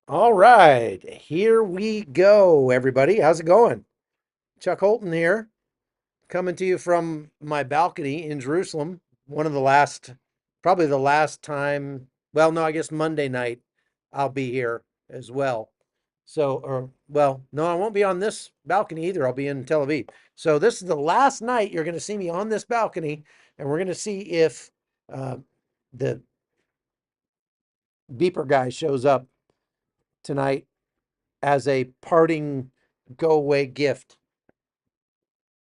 All right, here we go, everybody. How's it going? Chuck Holton here, coming to you from my balcony in Jerusalem. One of the last, probably the last time, well, no, I guess Monday night I'll be here as well. No, I won't be on this balcony either. I'll be in Tel Aviv. So this is the last night you're going to see me on this balcony, and we're going to see if uh, the beeper guy shows up tonight as a parting go away gift.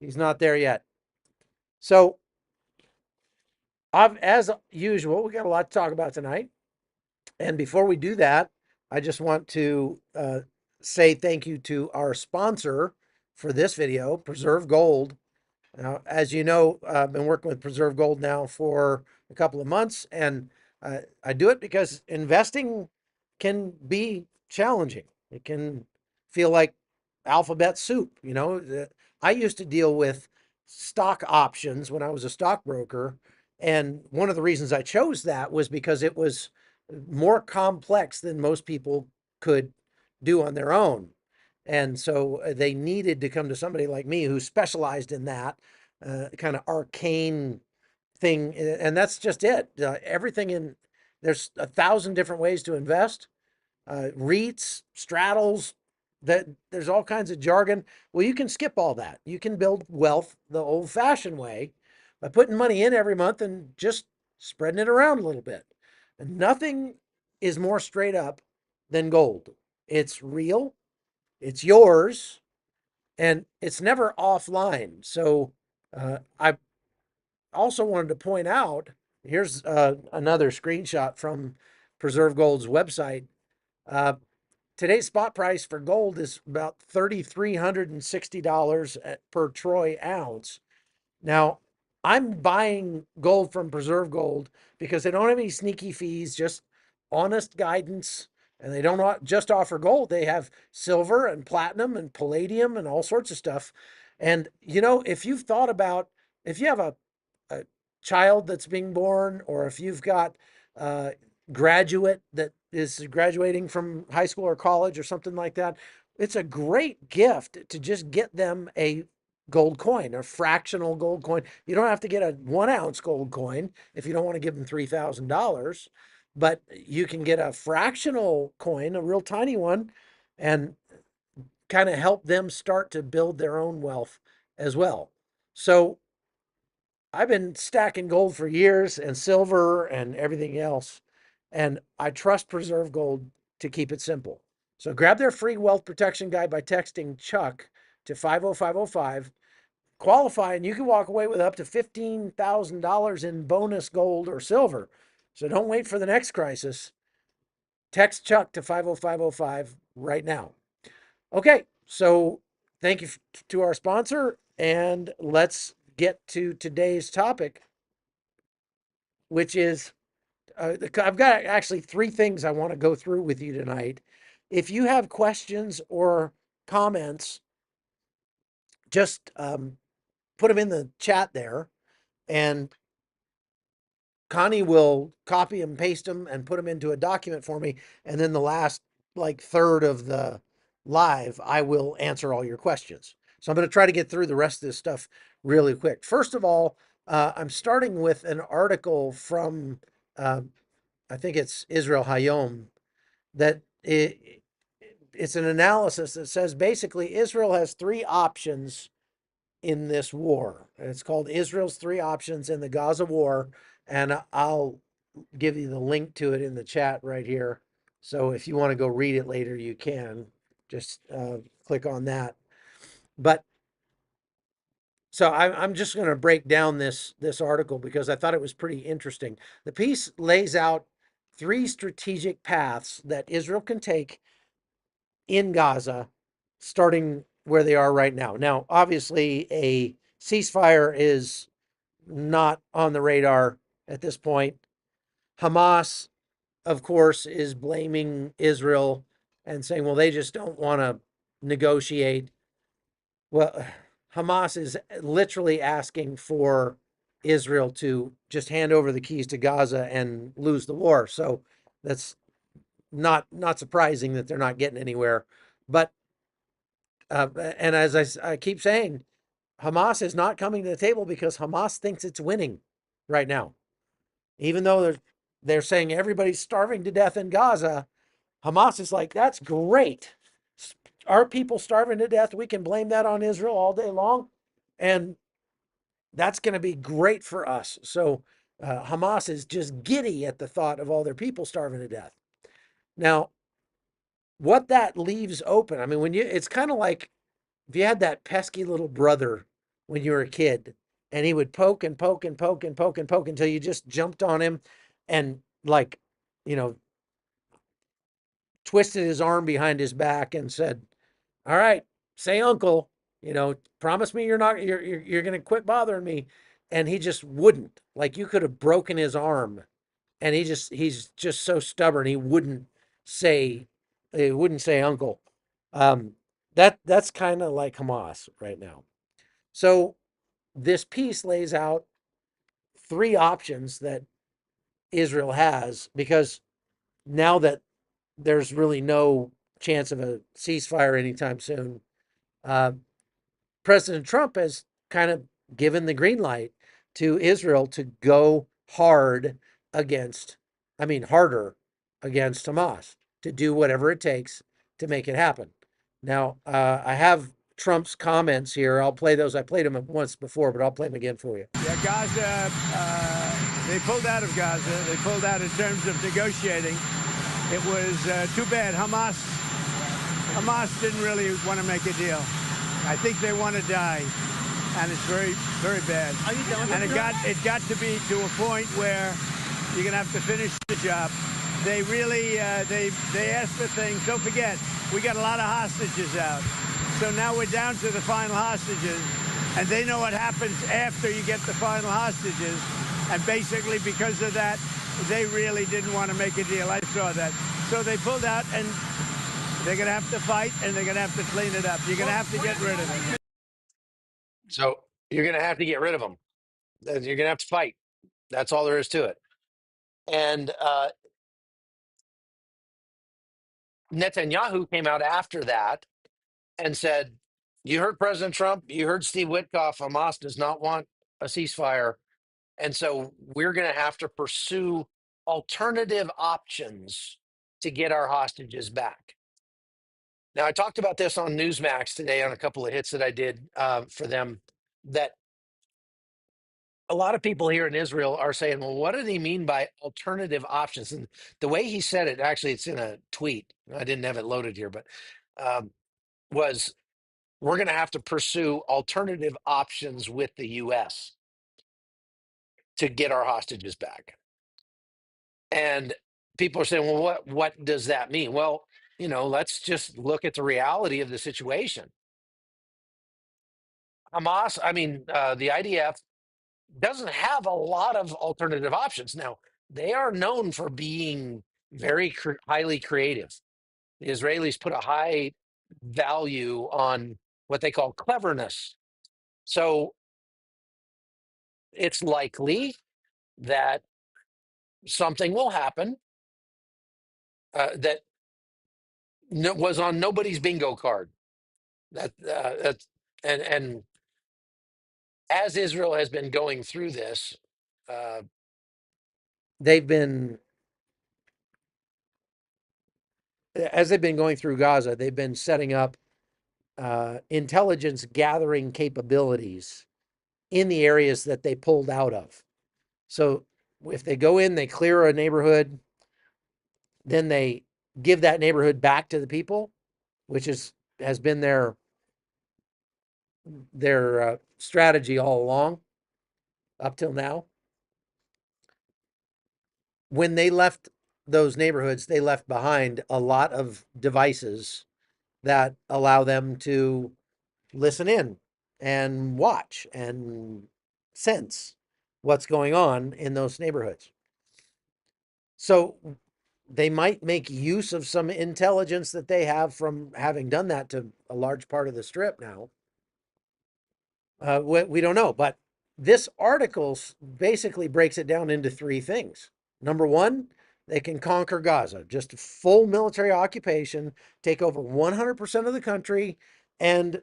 He's not there yet. So, as usual, we got a lot to talk about tonight. And before we do that, I just want to say thank you to our sponsor for this video, Preserve Gold. Now, as you know, I've been working with Preserve Gold now for a couple of months, and I do it because investing can be challenging. It can feel like alphabet soup. I used to deal with stock options when I was a stockbroker, and one of the reasons I chose that was because it was more complex than most people could do on their own. And so they needed to come to somebody like me who specialized in that kind of arcane thing. And that's just it. There's 1,000 different ways to invest. REITs, straddles, that there's all kinds of jargon. Well, you can skip all that. You can build wealth the old fashioned way by putting money in every month and just spreading it around a little bit. And nothing is more straight up than gold. It's real, it's yours, and it's never offline. So I also wanted to point out, here's another screenshot from Preserve Gold's website. Uh, Today's spot price for gold is about $3,360 per troy ounce. Now, I'm buying gold from Preserve Gold because they don't have any sneaky fees, just honest guidance. And they don't just offer gold, they have silver and platinum and palladium and all sorts of stuff. And, if you've thought about, if you have a child that's being born, or if you've got a graduate that is graduating from high school or college or something like that, it's a great gift to just get them a gold coin, a fractional gold coin. You don't have to get a 1 ounce gold coin if you don't want to give them $3,000, but you can get a fractional coin, a real tiny one, and kind of help them start to build their own wealth as well. So I've been stacking gold for years, and silver and everything else. And I trust Preserve Gold to keep it simple. So grab their free wealth protection guide by texting Chuck to 50505. Qualify, and you can walk away with up to $15,000 in bonus gold or silver. So don't wait for the next crisis. Text Chuck to 50505 right now. Okay, so thank you to our sponsor, and let's get to today's topic, which is I've got actually three things I want to go through with you tonight. If you have questions or comments, just put them in the chat there, and Connie will copy and paste them and put them into a document for me. And then the last like third of the live, I will answer all your questions. So I'm going to try to get through the rest of this stuff really quick. First of all, I'm starting with an article from, uh, I think it's Israel Hayom, that it's an analysis that says basically Israel has three options in this war. It's called Israel's Three Options in the Gaza War. And I'll give you the link to it in the chat right here. So if you want to go read it later, you can just click on that. But so I'm just going to break down this article because I thought it was pretty interesting. The piece lays out three strategic paths that Israel can take in Gaza, starting where they are right now. Now, obviously, a ceasefire is not on the radar at this point. Hamas, of course, is blaming Israel and saying, well, they just don't want to negotiate. Well, Hamas is literally asking for Israel to just hand over the keys to Gaza and lose the war. So that's not surprising that they're not getting anywhere. But and as I keep saying, Hamas is not coming to the table because Hamas thinks it's winning right now. Even though they're saying everybody's starving to death in Gaza, Hamas is like, that's great. Our people starving to death, we can blame that on Israel all day long. And that's going to be great for us. So Hamas is just giddy at the thought of all their people starving to death. Now, what that leaves open, I mean, it's kind of like if you had that pesky little brother when you were a kid and he would poke and poke and poke and poke and poke until you just jumped on him and, like, you know, twisted his arm behind his back and said, all right, say uncle, promise me you're going to quit bothering me. And he just wouldn't. Like, you could have broken his arm, and he's just so stubborn. Say he wouldn't say uncle. Um, that's kind of like Hamas right now. So this piece lays out three options that Israel has, because now that there's really no chance of a ceasefire anytime soon, uh, President Trump has kind of given the green light to Israel to go harder against Hamas, to do whatever it takes to make it happen. Now, I have Trump's comments here. I'll play those. I played them once before, but I'll play them again for you. Yeah, Gaza, they pulled out of Gaza. They pulled out in terms of negotiating. It was too bad. Hamas didn't really want to make a deal. I think they want to die, and it's very, very bad. Are you done with and it got to be to a point where you're going to have to finish the job. They really, they asked for things. Don't forget, we got a lot of hostages out. So now we're down to the final hostages, and they know what happens after you get the final hostages. And basically, because of that, they really didn't want to make a deal. I saw that. So they pulled out, and they're going to have to fight, and they're going to have to clean it up. You're going to have to get rid of them. So you're going to have to get rid of them. You're going to have to fight. That's all there is to it. And Netanyahu came out after that and said, you heard President Trump, you heard Steve Witkoff, Hamas does not want a ceasefire. And so we're going to have to pursue alternative options to get our hostages back. Now, I talked about this on Newsmax today on a couple of hits that I did for them, that a lot of people here in Israel are saying, well, what did he mean by alternative options? And the way he said it, actually, it's in a tweet. I didn't have it loaded here, but was we're going to have to pursue alternative options with the U.S. to get our hostages back. And people are saying, well, what does that mean? Well, let's just look at the reality of the situation. The IDF doesn't have a lot of alternative options. Now, they are known for being very highly creative. The Israelis put a high value on what they call cleverness. So it's likely that something will happen that was on nobody's bingo card. That's and as Israel has been going through this, uh, They've been, as they've been going through Gaza, they've been setting up intelligence gathering capabilities in the areas that they pulled out of. So if they go in, they clear a neighborhood, then they give that neighborhood back to the people, which has been their strategy all along up till now. When they left those neighborhoods, they left behind a lot of devices that allow them to listen in and watch and sense what's going on in those neighborhoods. So they might make use of some intelligence that they have from having done that to a large part of the strip now. We don't know, but this article basically breaks it down into three things. Number one, they can conquer Gaza, just full military occupation, take over 100% of the country, and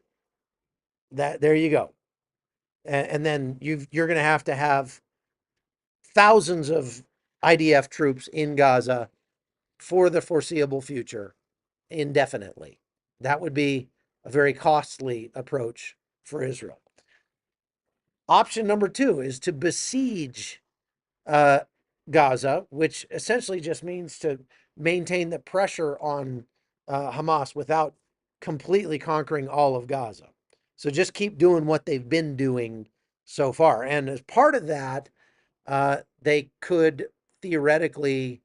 that there you go. And then you're going to have thousands of IDF troops in Gaza for the foreseeable future, indefinitely. That would be a very costly approach for Israel. Option number two is to besiege uh, Gaza, which essentially just means to maintain the pressure on Hamas without completely conquering all of Gaza. So just keep doing what they've been doing so far. And as part of that, they could theoretically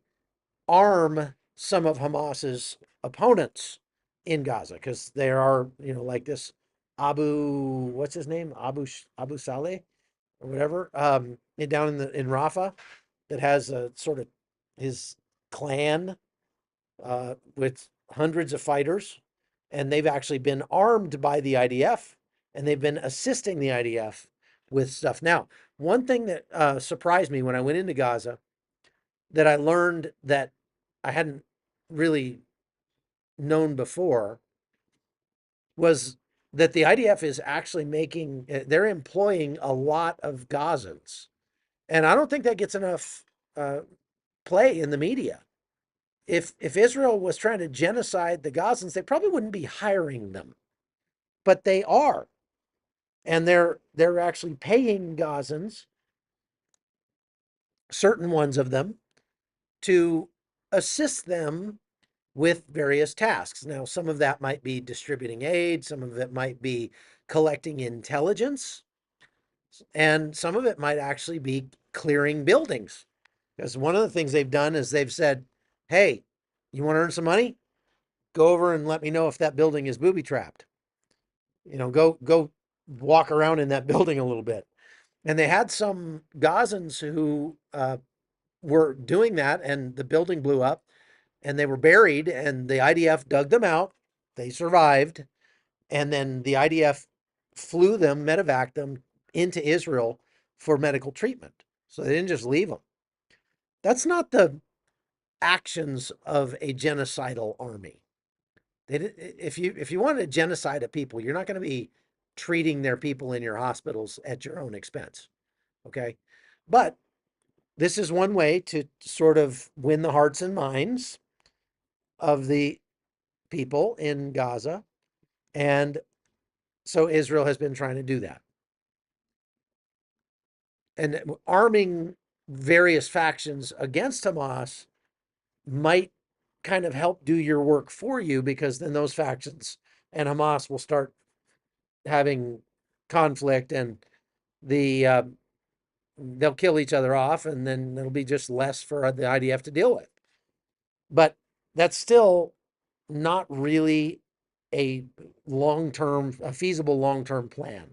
arm some of Hamas's opponents in Gaza because there are, like this what's his name? Abu Saleh or whatever, down in Rafah, that has a sort of his clan with hundreds of fighters, and they've actually been armed by the IDF, and they've been assisting the IDF with stuff. Now, one thing that surprised me when I went into Gaza that I learned that I hadn't really known before was that the IDF is actually they're employing a lot of Gazans. And I don't think that gets enough play in the media. If Israel was trying to genocide the Gazans, they probably wouldn't be hiring them, but they are, and they're actually paying Gazans, certain ones of them, to assist them with various tasks. Now, some of that might be distributing aid, some of it might be collecting intelligence, and some of it might actually be clearing buildings. Because one of the things they've done is they've said, hey, you want to earn some money? Go over and let me know if that building is booby trapped. Go walk around in that building a little bit. And they had some Gazans who were doing that, and the building blew up, and they were buried, and the IDF dug them out. They survived, and then the IDF flew them, medevaced them into Israel for medical treatment. So they didn't just leave them. That's not the actions of a genocidal army. If you want to genocide a people, you're not going to be treating their people in your hospitals at your own expense. Okay, but this is one way to sort of win the hearts and minds of the people in Gaza, and so Israel has been trying to do that, and arming various factions against Hamas might kind of help do your work for you, because then those factions and Hamas will start having conflict, and the they'll kill each other off, and then it'll be just less for the IDF to deal with. But that's still not really a feasible long-term plan,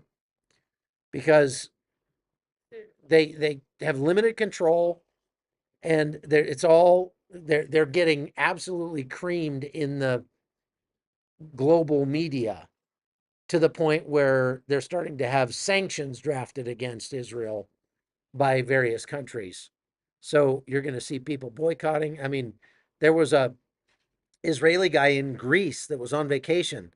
because they have limited control, and they're getting absolutely creamed in the global media, to the point where they're starting to have sanctions drafted against Israel by various countries. So you're going to see people boycotting. I mean, there was a Israeli guy in Greece that was on vacation,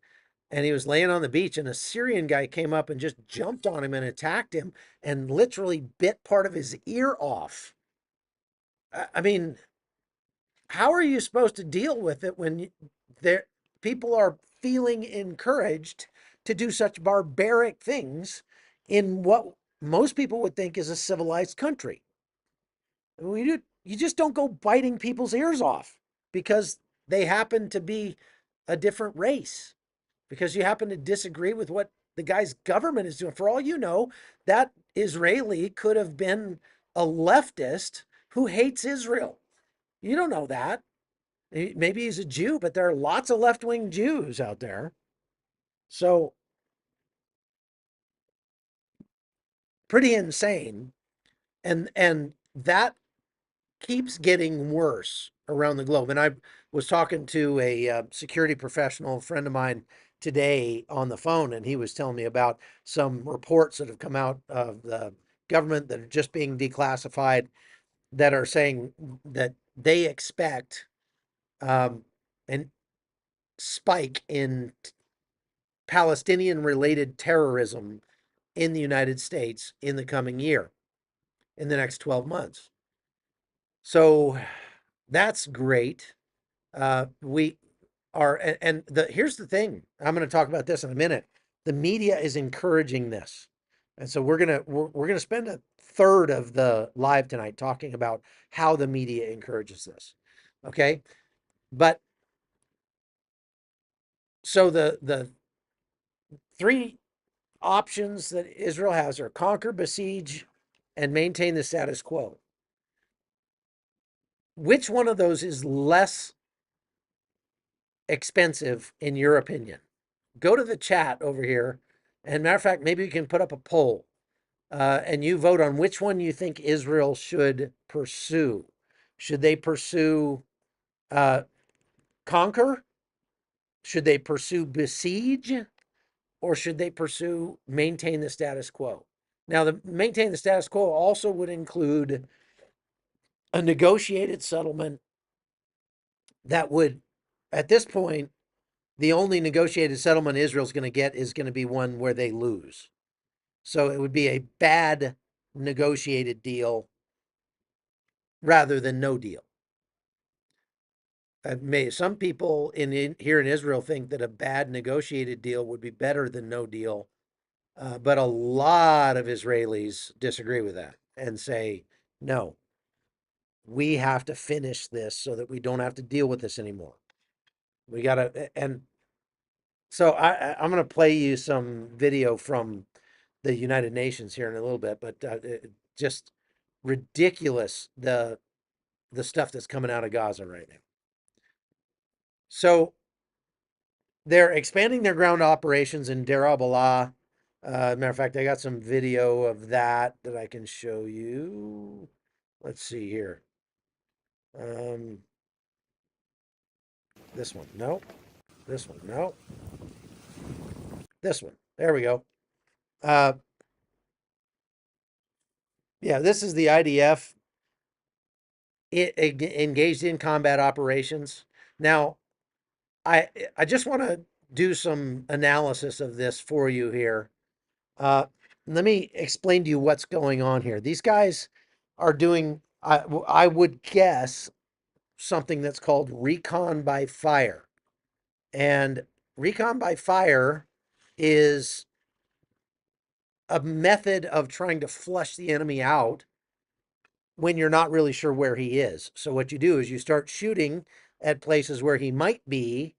and he was laying on the beach, and a Syrian guy came up and just jumped on him and attacked him and literally bit part of his ear off. I mean, how are you supposed to deal with it when there people are feeling encouraged to do such barbaric things in what most people would think is a civilized country? You just don't go biting people's ears off because they happen to be a different race, because you happen to disagree with what the guy's government is doing. For all you know, that Israeli could have been a leftist who hates Israel. You don't know that. Maybe he's a Jew, but there are lots of left-wing Jews out there. So pretty insane. And that keeps getting worse around the globe. And I was talking to a security professional, a friend of mine, today on the phone, and he was telling me about some reports that have come out of the government that are just being declassified, that are saying that they expect an spike in Palestinian related terrorism in the United States in the coming year, in the next 12 months. So that's great. We are, and here's the thing. I'm going to talk about this in a minute. The media is encouraging this, and so we're gonna spend a third of the live tonight talking about how the media encourages this. Okay, but so the three options that Israel has are conquer, besiege, and maintain the status quo. Which one of those is less expensive in your opinion? Go to the chat over here. And matter of fact, maybe we can put up a poll and you vote on which one you think Israel should pursue. Should they pursue uh, conquer? Should they pursue besiege? Or should they pursue maintain the status quo? Now, the maintain the status quo also would include a negotiated settlement that would, at this point, the only negotiated settlement Israel's going to get is going to be one where they lose. So it would be a bad negotiated deal rather than no deal. Some people here in Israel think that a bad negotiated deal would be better than no deal, but a lot of Israelis disagree with that and say, no, we have to finish this so that we don't have to deal with this anymore. We got to, and so I'm going to play you some video from the United Nations here in a little bit, but just ridiculous the stuff that's coming out of Gaza right now. So they're expanding their ground operations in Deir al-Balah. Matter of fact, I got some video of that I can show you. Let's see here. This one, no. This one, no. This one, there we go. Yeah, this is the IDF engaged in combat operations. Now, I just want to do some analysis of this for you here. Uh, Let me explain to you what's going on here. These guys are doing, I would guess, something that's called recon by fire. And recon by fire is a method of trying to flush the enemy out when you're not really sure where he is. So what you do is you start shooting at places where he might be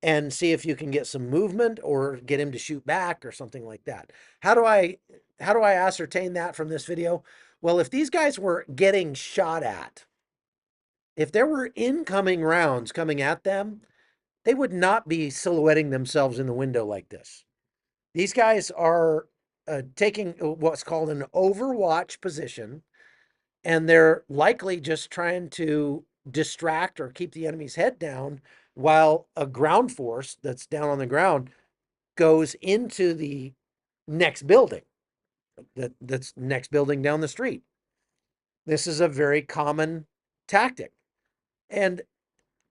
and see if you can get some movement or get him to shoot back or something like that. How do I ascertain that from this video? Well, if these guys were getting shot at, if there were incoming rounds coming at them, they would not be silhouetting themselves in the window like this. These guys are taking what's called an overwatch position, and they're likely just trying to distract or keep the enemy's head down while a ground force that's down on the ground goes into the next building that's next building down the street. This is a very common tactic. And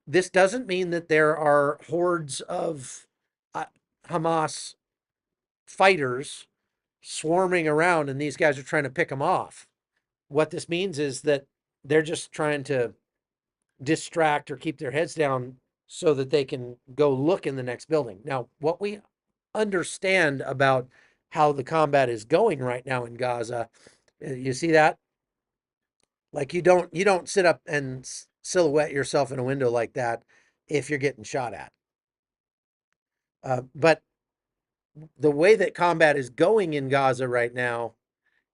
this doesn't mean that there are hordes of uh, Hamas fighters swarming around and these guys are trying to pick them off. What this means is that they're just trying to distract or keep their heads down so that they can go look in the next building. Now, what we understand about how the combat is going right now in Gaza, you see that? Like you don't sit up and silhouette yourself in a window like that if you're getting shot at. But the way that combat is going in Gaza right now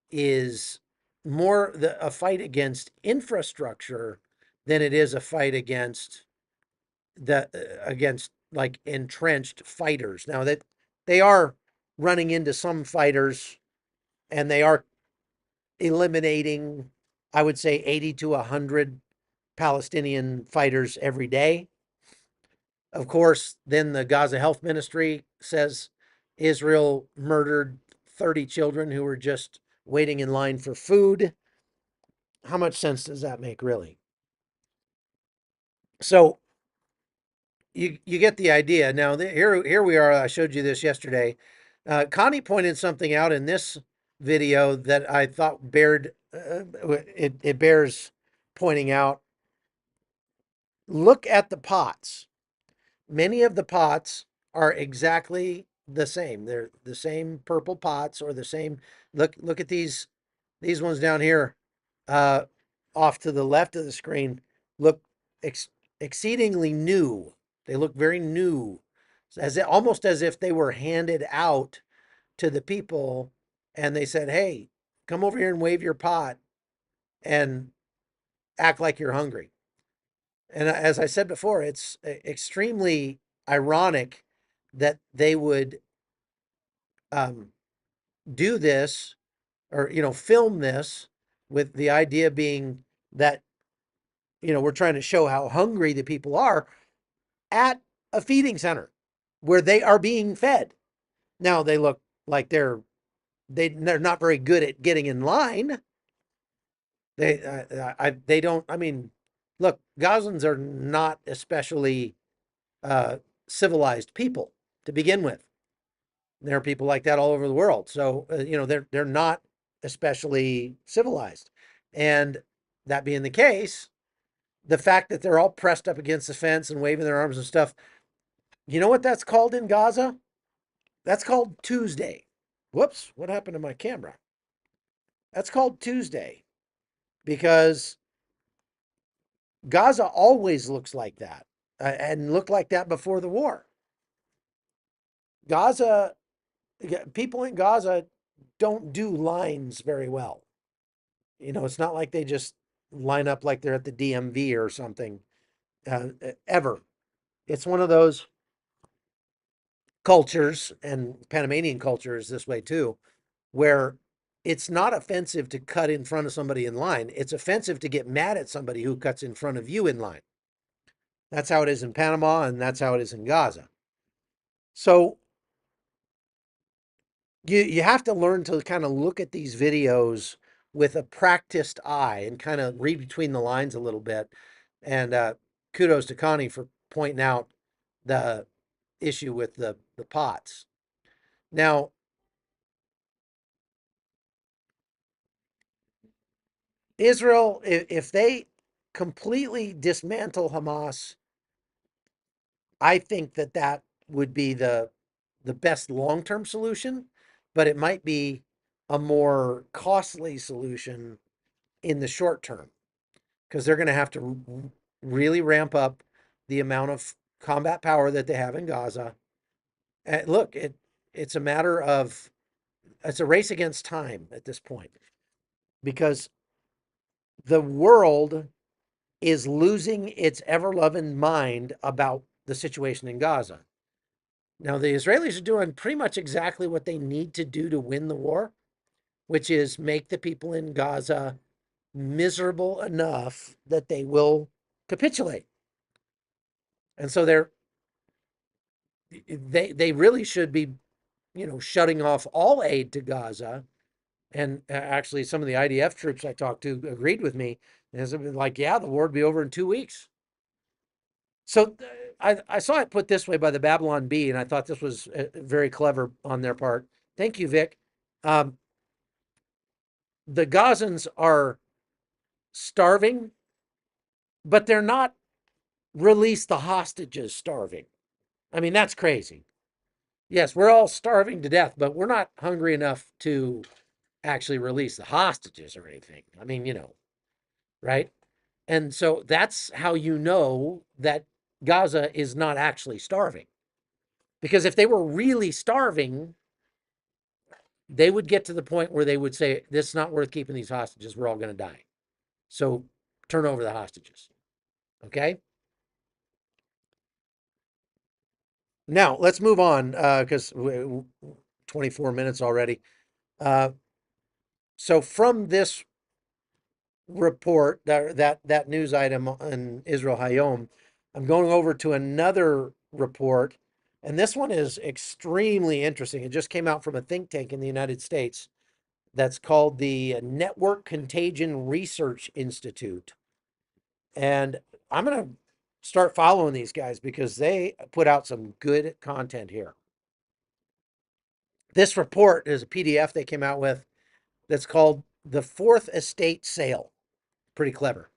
is more a fight against infrastructure than it is a fight against against like entrenched fighters. Now that they are running into some fighters and they are eliminating, I would say 80 to 100 Palestinian fighters every day. Of course, then the Gaza Health Ministry says Israel murdered 30 children who were just waiting in line for food. How much sense does that make, really? So you get the idea. Now here we are. I showed you this yesterday. Connie pointed something out in this video that I thought it bears pointing out. Look at the pots. Many of the pots are exactly the same. They're the same purple pots or the same. Look at these ones down here, uh, off to the left of the screen. Look ex- exceedingly new. They look very new, almost as if they were handed out to the people, and they said, "Hey, come over here and wave your pot and act like you're hungry." And as I said before, it's extremely ironic that they would um, do this or film this with the idea being that we're trying to show how hungry the people are at a feeding center where they are being fed. Now they look like they're not very good at getting in line. They don't. I mean, look, Gazans are not especially uh, civilized people to begin with. There are people like that all over the world. So they're not especially civilized. And that being the case, the fact that they're all pressed up against the fence and waving their arms and stuff, you know what that's called in Gaza? That's called Tuesday. Whoops, what happened to my camera? That's called Tuesday because Gaza always looks like that and looked like that before the war. Gaza, people in Gaza don't do lines very well. It's not like they just line up like they're at the DMV or something, ever. It's one of those cultures, and Panamanian culture is this way too, where it's not offensive to cut in front of somebody in line. It's offensive to get mad at somebody who cuts in front of you in line. That's how it is in Panama, and that's how it is in Gaza. So you have to learn to kind of look at these videos with a practiced eye and kind of read between the lines a little bit. And kudos to Connie for pointing out the issue with the pots. Now, Israel, if they completely dismantle Hamas, I think that would be the best long-term solution, but it might be a more costly solution in the short term because they're going to have to really ramp up the amount of combat power that they have in Gaza. And look, it's a matter of it's a race against time at this point because the world is losing its ever loving mind about the situation in Gaza. Now, the Israelis are doing pretty much exactly what they need to do to win the war, which is make the people in Gaza miserable enough that they will capitulate. And so they really should be, shutting off all aid to Gaza. And actually, some of the IDF troops I talked to agreed with me. And it's like, yeah, the war would be over in 2 weeks. So I saw it put this way by the Babylon Bee, and I thought this was very clever on their part. Thank you, Vic. Um, the Gazans are starving, but they're not release the hostages starving. I mean, that's crazy. Yes, we're all starving to death, but we're not hungry enough to actually release the hostages or anything. I mean, right? And so that's how you know that Gaza is not actually starving. Because if they were really starving, they would get to the point where they would say, this is not worth keeping these hostages. We're all going to die. So turn over the hostages. Okay. Now let's move on because 24 minutes already. Uh, so from this report, that news item in Israel Hayom, I'm going over to another report, and this one is extremely interesting. It just came out from a think tank in the United States that's called the Network Contagion Research Institute. And I'm going to start following these guys because they put out some good content here. This report is a PDF they came out with that's called The Fourth Estate Sale. Pretty clever.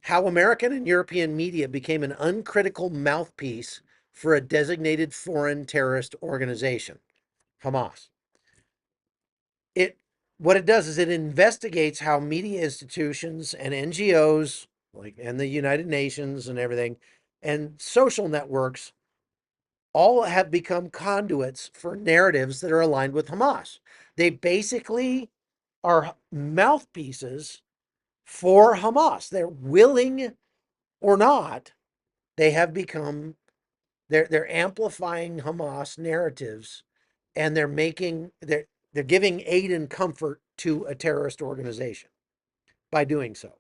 How American and European media became an uncritical mouthpiece for a designated foreign terrorist organization, Hamas. It what it does is it investigates how media institutions and NGOs and the United Nations and everything and social networks all have become conduits for narratives that are aligned with Hamas. They basically are mouthpieces for Hamas. They're willing or not, they have become they're amplifying Hamas narratives, and they're giving aid and comfort to a terrorist organization by doing so.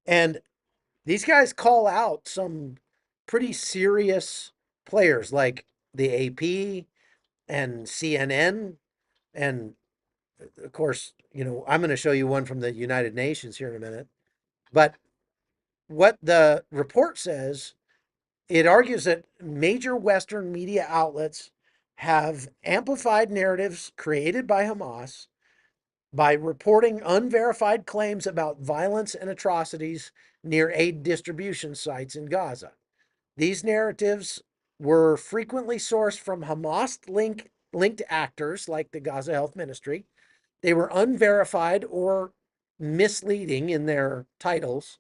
And these guys call out some pretty serious players like the AP and CNN. And of course, I'm going to show you one from the United Nations here in a minute. But what the report says, it argues that major Western media outlets have amplified narratives created by Hamas by reporting unverified claims about violence and atrocities near aid distribution sites in Gaza. These narratives were frequently sourced from Hamas linked actors like the Gaza Health Ministry. They were unverified or misleading in their titles,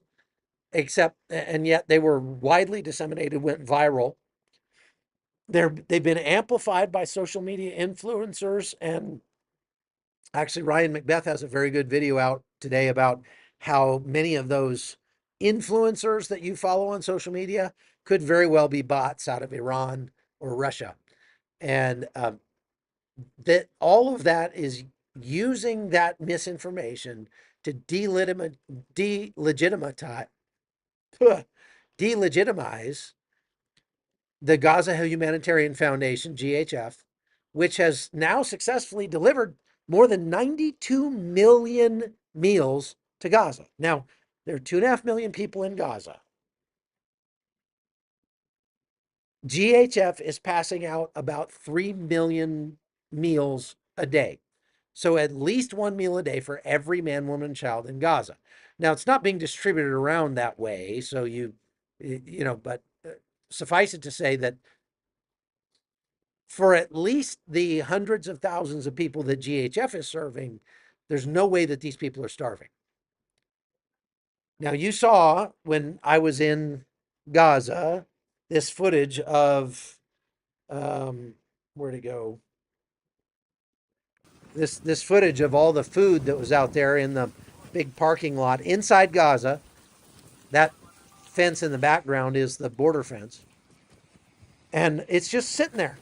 and yet they were widely disseminated, went viral. They've been amplified by social media influencers, and actually Ryan Macbeth has a very good video out today about how many of those influencers that you follow on social media could very well be bots out of Iran or Russia. And that all of that is using that misinformation to delegitimize the Gaza Humanitarian Foundation, GHF, which has now successfully delivered more than 92 million meals to Gaza. Now, there are 2.5 million people in Gaza. GHF is passing out about 3 million meals a day. So at least one meal a day for every man, woman, and child in Gaza. Now, it's not being distributed around that way. So but suffice it to say that for at least the hundreds of thousands of people that GHF is serving, there's no way that these people are starving. Now, you saw when I was in Gaza this footage of where to go. This footage of all the food that was out there in the big parking lot inside Gaza. That fence in the background is the border fence, and it's just sitting there.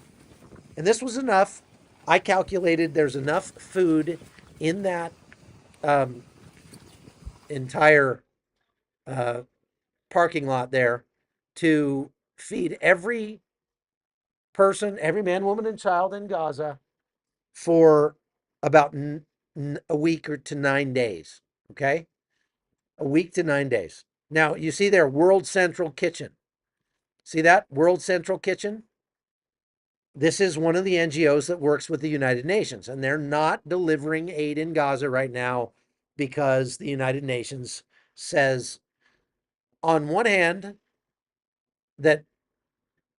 And this was enough. I calculated there's enough food in that um, entire uh, parking lot there to feed every person, every man, woman, and child in Gaza for about a week or to 9 days. Okay, a week to 9 days. Now you see there, World Central Kitchen. See that World Central Kitchen? This is one of the NGOs that works with the United Nations, and they're not delivering aid in Gaza right now because the United Nations says, on one hand, that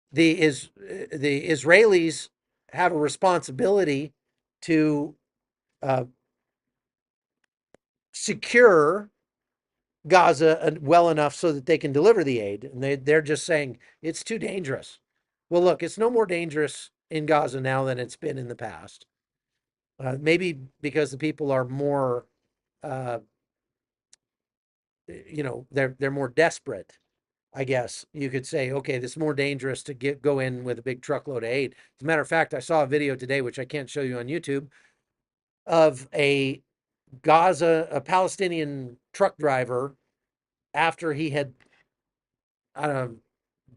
the Israelis have a responsibility to uh, secure Gaza well enough so that they can deliver the aid, and they're just saying it's too dangerous. Well, look, it's no more dangerous in Gaza now than it's been in the past. Maybe because the people are more, uh, they're more desperate. I guess you could say, okay, it's more dangerous to go in with a big truckload of aid. As a matter of fact, I saw a video today, which I can't show you on YouTube, of a Palestinian truck driver after he had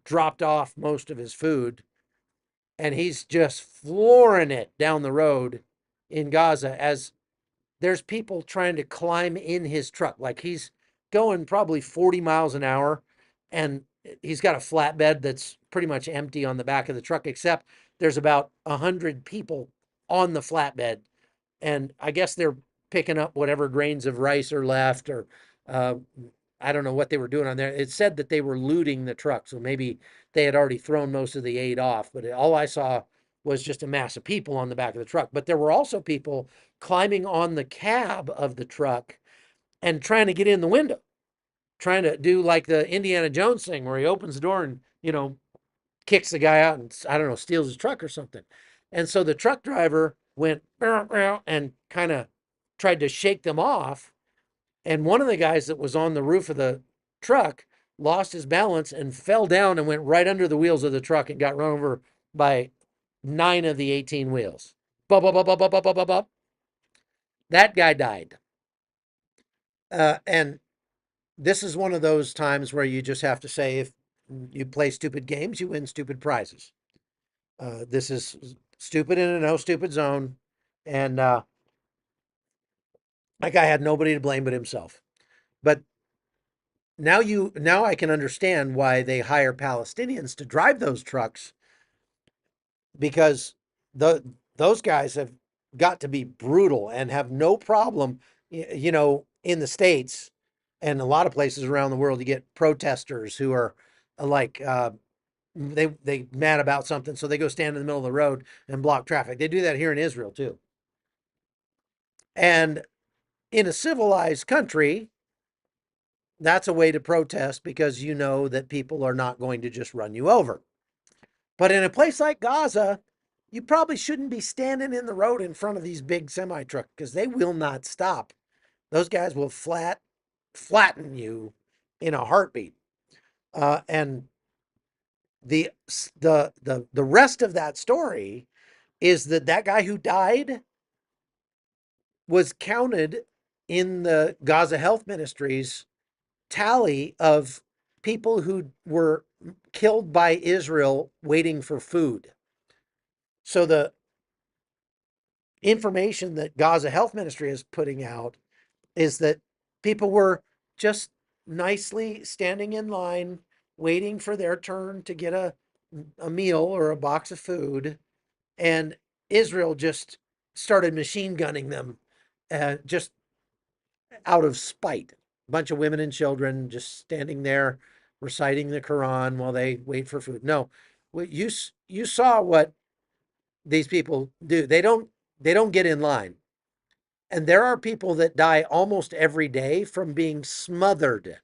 dropped off most of his food, and he's just flooring it down the road in Gaza as there's people trying to climb in his truck. Like he's going probably 40 miles an hour, and he's got a flatbed that's pretty much empty on the back of the truck, except there's about 100 people on the flatbed, and I guess they're picking up whatever grains of rice are left, or uh, I don't know what they were doing on there. It said that they were looting the truck, so maybe they had already thrown most of the aid off. But all I saw was just a mass of people on the back of the truck. But there were also people climbing on the cab of the truck and trying to get in the window, trying to do like the Indiana Jones thing where he opens the door and, kicks the guy out and, I don't know, steals his truck or something. And so the truck driver went and kind of tried to shake them off. And one of the guys that was on the roof of the truck lost his balance and fell down and went right under the wheels of the truck and got run over by 9 of the 18 wheels. Bop, bop, bop, bop, bop, bop, bop, bop. That guy died. And this is one of those times where you just have to say, if you play stupid games, you win stupid prizes. This is stupid in a no stupid zone. And that guy had nobody to blame but himself. But now I can understand why they hire Palestinians to drive those trucks, because the those guys have got to be brutal and have no problem. In the States and a lot of places around the world, you get protesters who are like they mad about something, so they go stand in the middle of the road and block traffic. They do that here in Israel too. And in a civilized country, that's a way to protest, because you know that people are not going to just run you over. But in a place like Gaza, you probably shouldn't be standing in the road in front of these big semi trucks, because they will not stop. Those guys will flatten you in a heartbeat. And the rest of that story is that guy who died was counted in the Gaza Health Ministry's tally of people who were killed by Israel waiting for food. So the information that Gaza Health Ministry is putting out is that people were just nicely standing in line waiting for their turn to get a meal or a box of food, and Israel just started machine gunning them, just out of spite. A bunch of women and children just standing there reciting the Quran while they wait for food. No, you saw what these people do. They don't get in line. And there are people that die almost every day from being smothered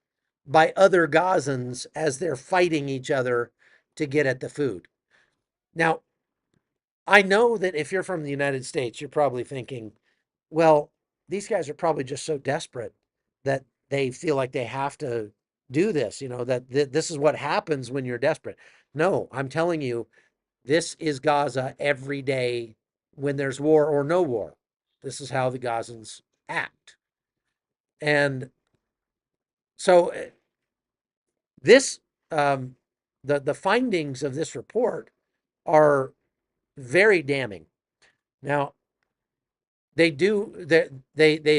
by other Gazans as they're fighting each other to get at the food. Now, I know that if you're from the United States, you're probably thinking, well, these guys are probably just so desperate that they feel like they have to do this, that this is what happens when you're desperate. No, I'm telling you, this is Gaza every day when there's war or no war. This is how the Gazans act. And so this, the findings of this report are very damning. Now, they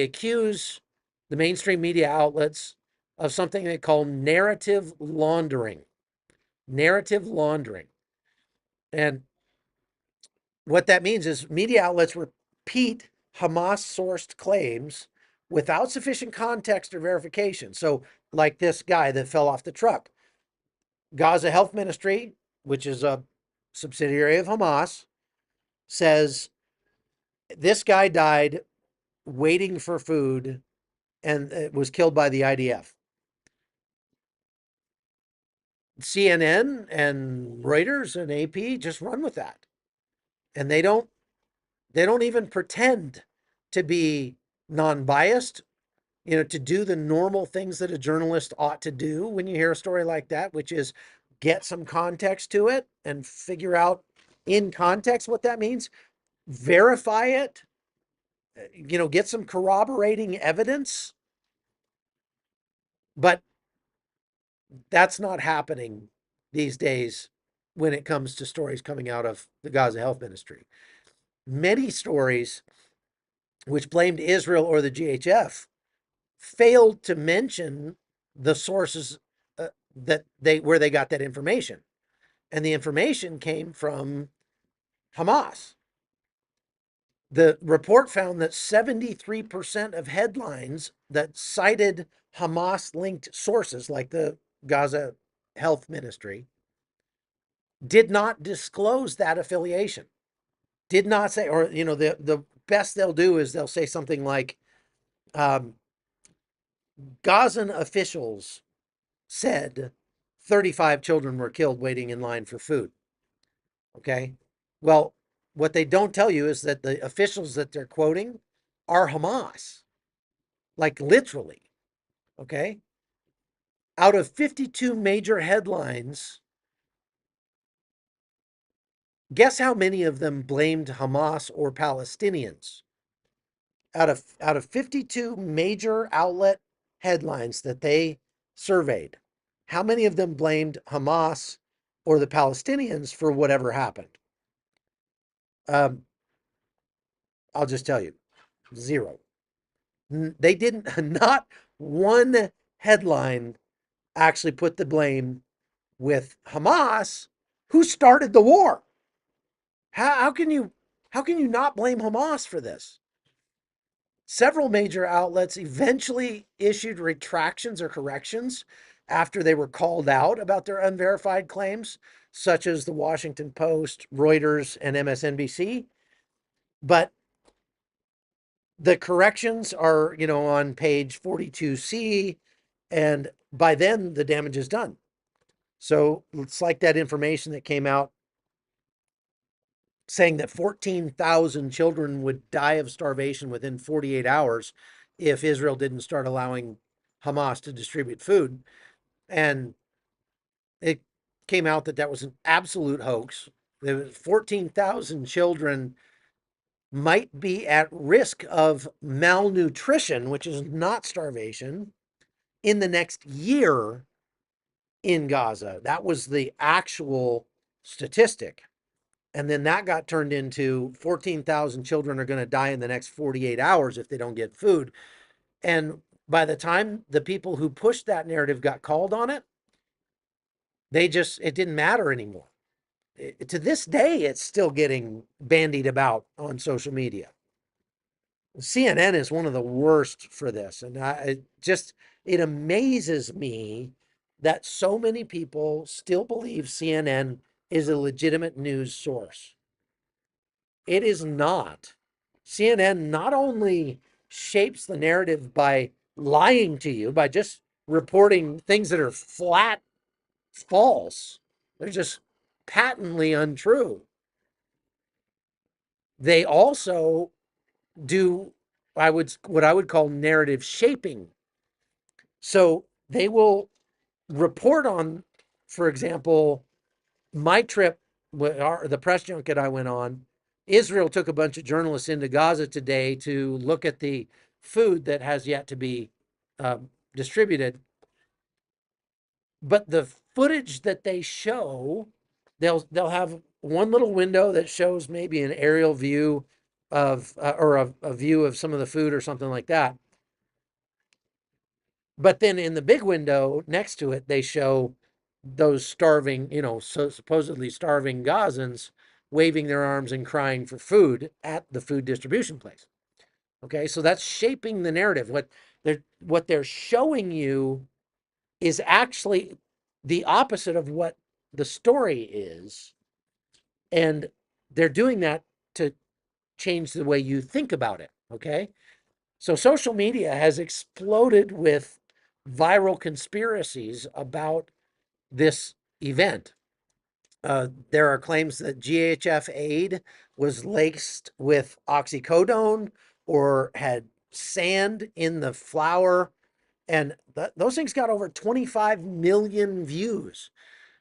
accuse the mainstream media outlets of something they call narrative laundering. Narrative laundering. And what that means is media outlets repeat Hamas sourced claims without sufficient context or verification. So, like this guy that fell off the truck, Gaza Health Ministry, which is a subsidiary of Hamas, says this guy died waiting for food and was killed by the IDF. CNN and Reuters and AP just run with that. And they don't even pretend to be non-biased, to do the normal things that a journalist ought to do when you hear a story like that, which is get some context to it and figure out in context what that means, verify it, get some corroborating evidence. But that's not happening these days when it comes to stories coming out of the Gaza Health Ministry. Many stories which blamed Israel or the GHF failed to mention the sources where they got that information. And the information came from Hamas. The report found that 73% of headlines that cited Hamas linked sources, like the Gaza Health Ministry, did not disclose that affiliation. Did not say, or, the best they'll do is they'll say something like, um, Gazan officials said 35 children were killed waiting in line for food. Okay. Well, what they don't tell you is that the officials that they're quoting are Hamas, like literally. Okay. Out of 52 major headlines, guess how many of them blamed Hamas or Palestinians? Out of 52 major outlet headlines that they surveyed, how many of them blamed Hamas or the Palestinians for whatever happened? Um, I'll just tell you, zero. They didn't, not one headline actually put the blame with Hamas, who started the war. How can you not blame Hamas for this? Several major outlets eventually issued retractions or corrections after they were called out about their unverified claims, such as the Washington Post, Reuters, and MSNBC. But the corrections are, on page 42C, and by then the damage is done. So it's like that information that came out saying that 14,000 children would die of starvation within 48 hours if Israel didn't start allowing Hamas to distribute food. And it came out that that was an absolute hoax. There was 14,000 children might be at risk of malnutrition, which is not starvation, in the next year in Gaza. That was the actual statistic. And then that got turned into 14,000 children are going to die in the next 48 hours if they don't get food. And by the time the people who pushed that narrative got called on it, it didn't matter anymore. To this day, it's still getting bandied about on social media. CNN is one of the worst for this. And it amazes me that so many people still believe CNN is a legitimate news source. It is not. CNN not only shapes the narrative by lying to you, by just reporting things that are flat false, they're just patently untrue. They also do what I would call narrative shaping. So they will report on, for example, my trip, the press junket I went on. Israel took a bunch of journalists into Gaza today to look at the food that has yet to be uh, distributed. But the footage that they show, they'll have one little window that shows maybe an aerial view of or a view of some of the food or something like that. But then in the big window next to it, they show those starving, so supposedly starving Gazans waving their arms and crying for food at the food distribution place. Okay, so that's shaping the narrative. What they're showing you is actually the opposite of what the story is, and they're doing that to change the way you think about it. Okay, so social media has exploded with viral conspiracies about this event. There are claims that GHF aid was laced with oxycodone or had sand in the flour. And those things got over 25 million views.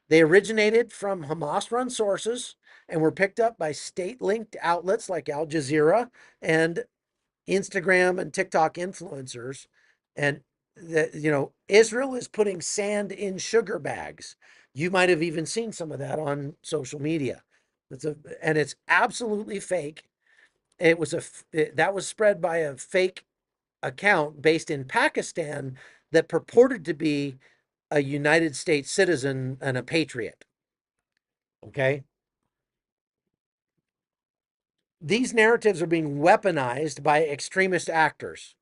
They originated from Hamas run sources and were picked up by state linked outlets like Al Jazeera and Instagram and TikTok influencers. And Israel is putting sand in sugar bags. You might have even seen some of that on social media. And it's absolutely fake. That was spread by a fake account based in Pakistan that purported to be a United States citizen and a patriot. Okay. These narratives are being weaponized by extremist actors,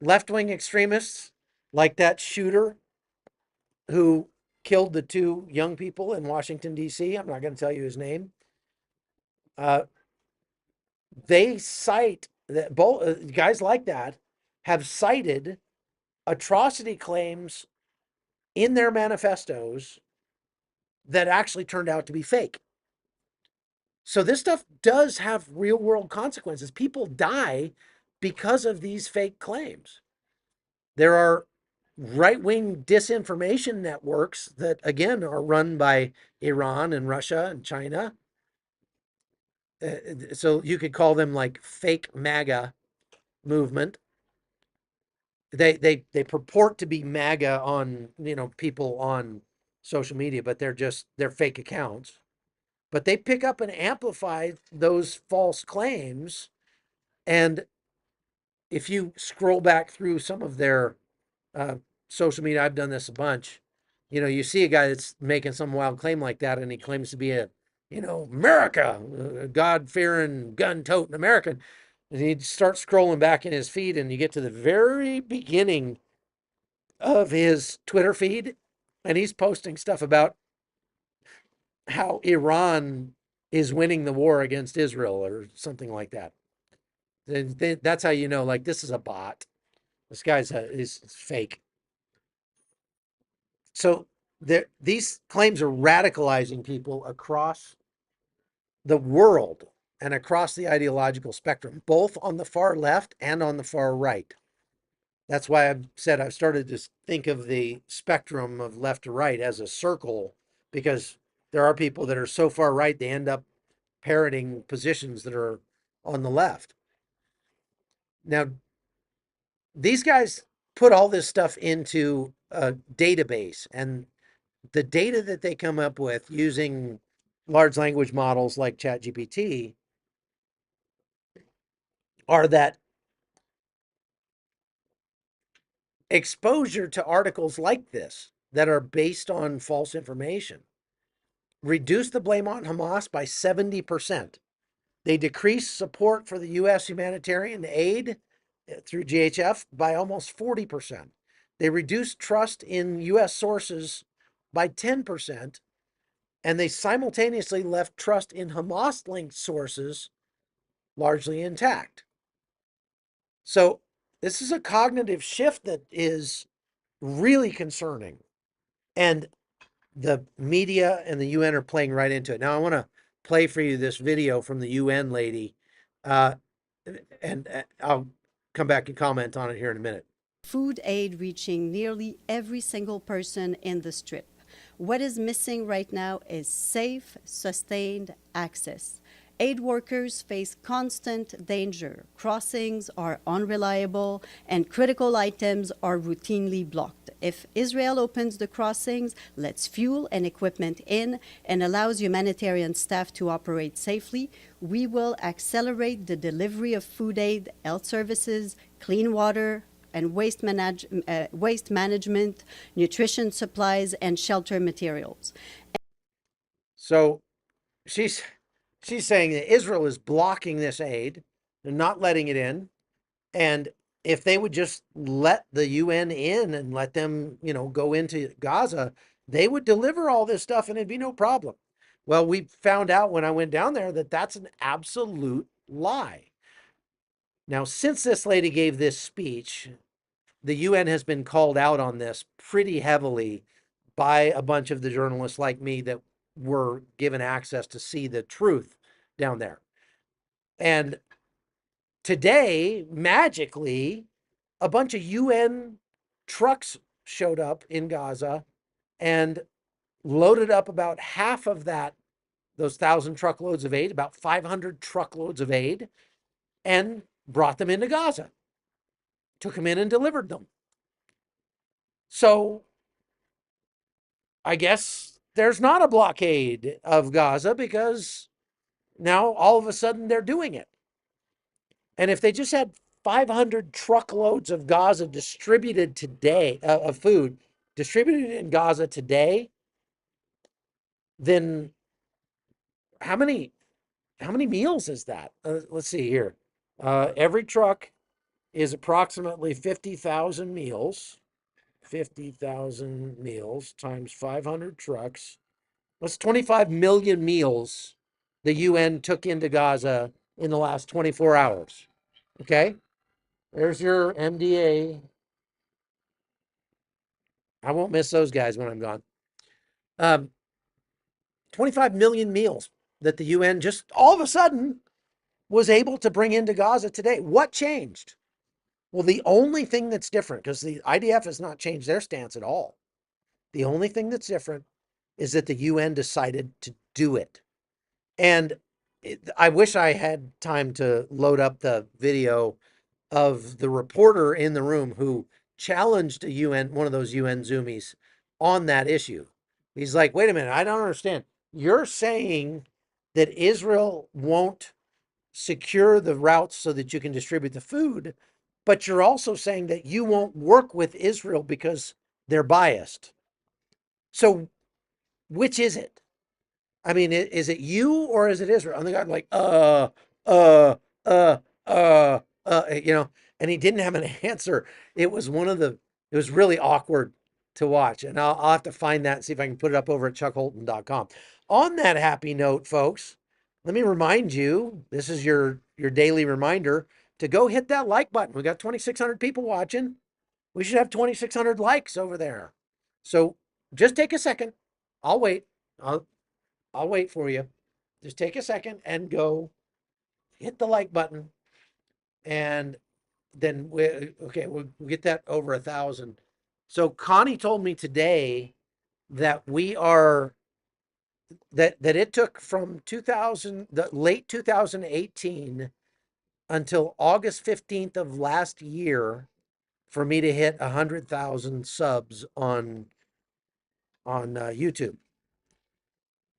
left wing extremists like that shooter who killed the two young people in Washington, D.C. I'm not going to tell you his name. Uh, they cite that both guys like that have cited atrocity claims in their manifestos that actually turned out to be fake. So this stuff does have real world consequences. People die because of these fake claims. There are right wing disinformation networks that, again, are run by Iran and Russia and China. So you could call them like fake MAGA movement. They purport to be MAGA on, people on social media, but they're fake accounts. But they pick up and amplify those false claims. And if you scroll back through some of their uh, social media, I've done this a bunch. You see a guy that's making some wild claim like that, and he claims to be a, America, God fearing, gun toting American. And he starts scrolling back in his feed, and you get to the very beginning of his Twitter feed, and he's posting stuff about how Iran is winning the war against Israel or something like that. That's how you know, like, this is a bot. This guy's is fake. So these claims are radicalizing people across the world and across the ideological spectrum, both on the far left and on the far right. That's why I've said I've started to think of the spectrum of left to right as a circle, because there are people that are so far right they end up parroting positions that are on the left. Now, these guys put all this stuff into a database, and the data that they come up with using large language models like ChatGPT are that exposure to articles like this that are based on false information reduce the blame on Hamas by 70%. They decrease support for the U.S. humanitarian aid through GHF by almost 40%. They reduce trust in U.S. sources by 10%. And they simultaneously left trust in Hamas linked sources largely intact. So, this is a cognitive shift that is really concerning. And the media and the UN are playing right into it. Now, I want to play for you this video from the UN lady, uh, and I'll come back and comment on it here in a minute. Food aid reaching nearly every single person in the Strip. What is missing right now is safe, sustained access. Aid workers face constant danger. Crossings are unreliable and critical items are routinely blocked. If Israel opens the crossings, lets fuel and equipment in, and allows humanitarian staff to operate safely, we will accelerate the delivery of food aid, health services, clean water, and waste management, nutrition supplies, and shelter materials. So she's saying that Israel is blocking this aid, they're not letting it in, and if they would just let the UN in and let them, go into Gaza, they would deliver all this stuff and it'd be no problem. Well, we found out when I went down there that that's an absolute lie. Now, since this lady gave this speech, the UN has been called out on this pretty heavily by a bunch of the journalists like me that were given access to see the truth down there. And today, magically, a bunch of UN trucks showed up in Gaza and loaded up about half of those 1,000 truckloads of aid, about 500 truckloads of aid, and brought them into Gaza, took them in and delivered them. So I guess there's not a blockade of Gaza because now all of a sudden they're doing it. And if they just had 500 truckloads of Gaza distributed today of food, distributed in Gaza today, then how many meals is that? Let's see here. Every truck is approximately 50,000 meals. 50,000 meals times 500 trucks. That's 25 million meals the UN took into Gaza in the last 24 hours. Okay? There's your MDA. I won't miss those guys when I'm gone. Um, 25 million meals that the UN just all of a sudden was able to bring into Gaza today. What changed? Well, the only thing that's different, because the IDF has not changed their stance at all. The only thing that's different is that the UN decided to do it. And I wish I had time to load up the video of the reporter in the room who challenged one of those UN Zoomies on that issue. He's like, wait a minute, I don't understand. You're saying that Israel won't secure the routes so that you can distribute the food, but you're also saying that you won't work with Israel because they're biased. So which is it? I mean, is it you or is it Israel? And the guy's like, uh, uh, and he didn't have an answer. It was it was really awkward to watch. And I'll have to find that and see if I can put it up over at chuckholton.com. On that happy note, folks, let me remind you, this is your daily reminder to go hit that like button. We got 2,600 people watching. We should have 2,600 likes over there. So just take a second. I'll wait. I'll wait for you. Just take a second and go hit the like button, and then we'll get that over 1,000. So Connie told me today that we are that it took from the late 2018 until August 15th of last year for me to hit 100,000 subs on YouTube.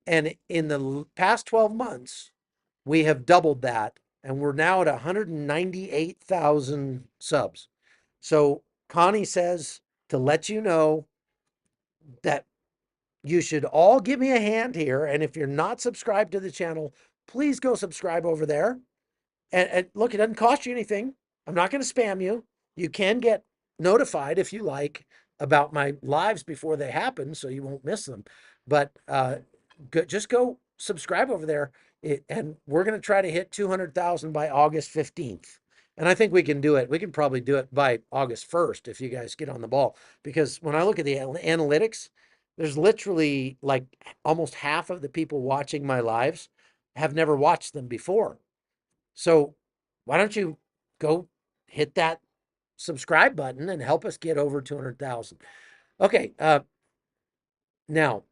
And in the past 12 months, we have doubled that, and we're now at 198,000 subs. So Connie says to let you know that you should all give me a hand here. And if you're not subscribed to the channel, please go subscribe over there. And look, it doesn't cost you anything. I'm not going to spam you. You can get notified if you like about my lives before they happen, so you won't miss them. But just go subscribe over there, and we're going to try to hit 200,000 by August 15th. And I think we can do it. We can probably do it by August 1st if you guys get on the ball. Because when I look at the analytics, there's literally like almost half of the people watching my lives have never watched them before. So why don't you go hit that subscribe button and help us get over 200,000? Okay. Now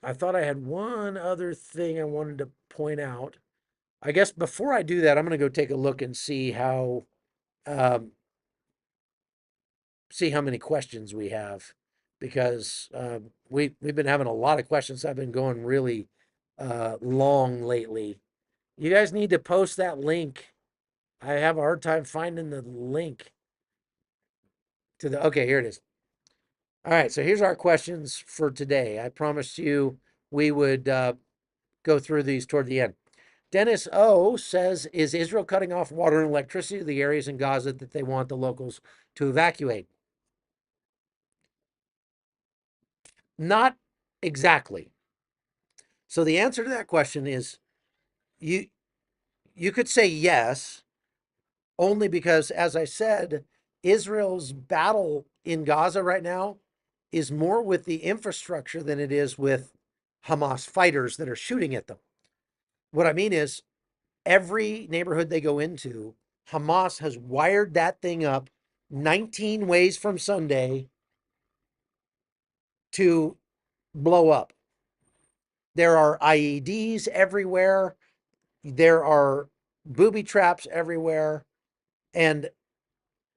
I thought I had one other thing I wanted to point out. I guess before I do that, I'm going to go take a look and um, see how many questions we have, because we've been having a lot of questions. I've been going really long lately. You guys need to post that link. I have a hard time finding the link to the. Okay, here it is. All right, so here's our questions for today. I promised you we would go through these toward the end. Dennis O says, is Israel cutting off water and electricity to the areas in Gaza that they want the locals to evacuate? Not exactly. So the answer to that question is you you could say yes, only because, as I said, Israel's battle in Gaza right now is more with the infrastructure than it is with Hamas fighters that are shooting at them. What I mean is, every neighborhood they go into, Hamas has wired that thing up 19 ways from Sunday to blow up. There are IEDs everywhere. There are booby traps everywhere. And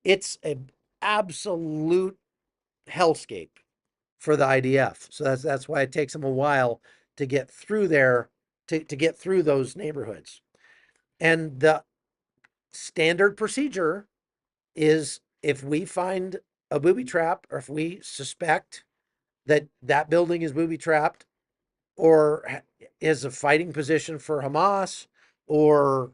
it's an absolute hellscape for the IDF. So that's why it takes them a while to get through there, to get through those neighborhoods. And the standard procedure is if we find a booby trap, or if we suspect that that building is booby trapped, or is a fighting position for Hamas, or